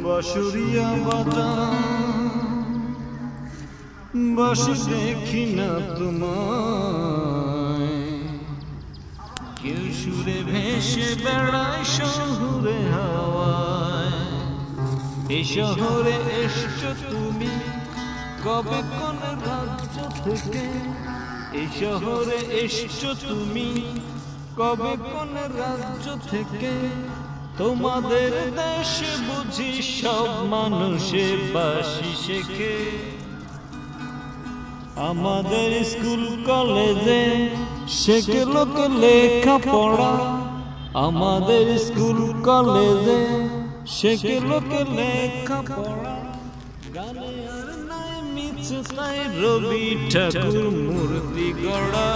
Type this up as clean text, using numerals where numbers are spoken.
বাঁশুরিয়া বাসি দেখি না তোমায়, কেউ সুরে ভেসে বেড়ায় শহুরে হাওয়ায়। এই শহরে এসছো তুমি কবে কোন রাজ্য থেকে? এই শহরে এসছো তুমি কবে কোন রাজ্য থেকে? তোমাদের দেশে বুঝি সব মানুষের বাসি শেখে। আমাদের স্কুল কলেজে শেখে লোক লেখা পড়া। আমাদের স্কুল কলেজে শেখে লোক লেখা পড়া। গানে আর নাই মিছে তাই রবি ঠাকুর মূর্তি গড়া।